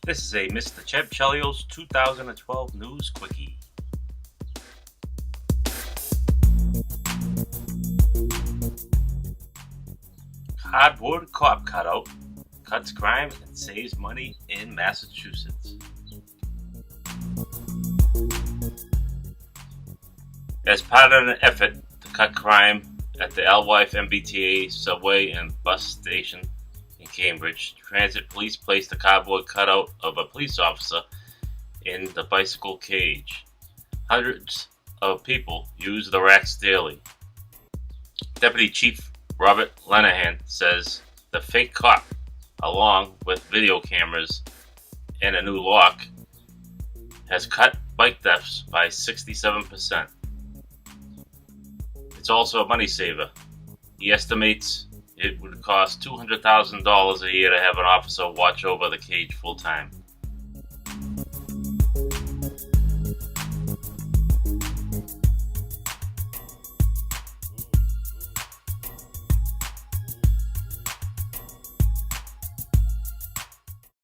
This is a Mr. Cheb Chelio's 2012 News Quickie. Cardboard cop cutout cuts crime and saves money in Massachusetts. As part of an effort to cut crime at the Alewife MBTA subway and bus station in Cambridge, transit police placed a cardboard cutout of a police officer in the bicycle cage. Hundreds of people use the racks daily. Deputy Chief Robert Lenahan says the fake cop, along with video cameras and a new lock, has cut bike thefts by 67%. It's also a money saver. He estimates it would cost $200,000 a year to have an officer watch over the cage full time.